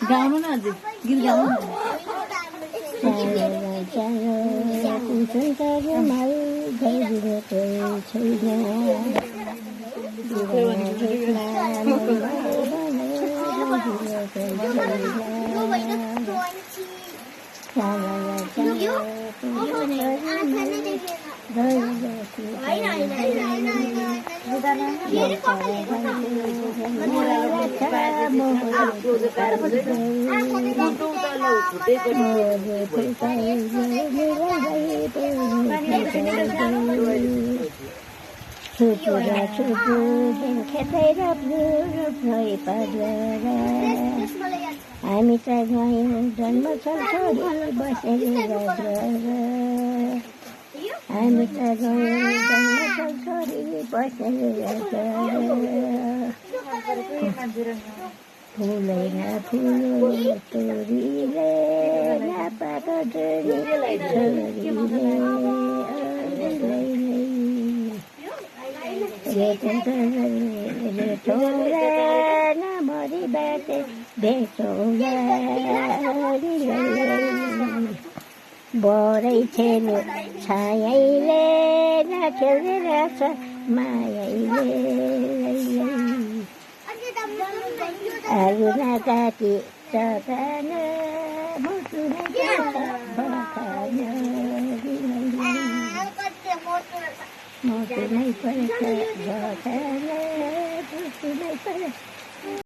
गाउनु न अझै गीत गाउनु हामी त गयौँ जन्म छोरी बसेर हामी त गयौँ जन्म छोरी बसेर फुलेन फुलो तोरीले नपाएको छोरीले नमरी बाटे बरै छेलो छायाले नखेल्ने रहेछ मायाले आलु नकाटी चकान मोटु नै पर्छ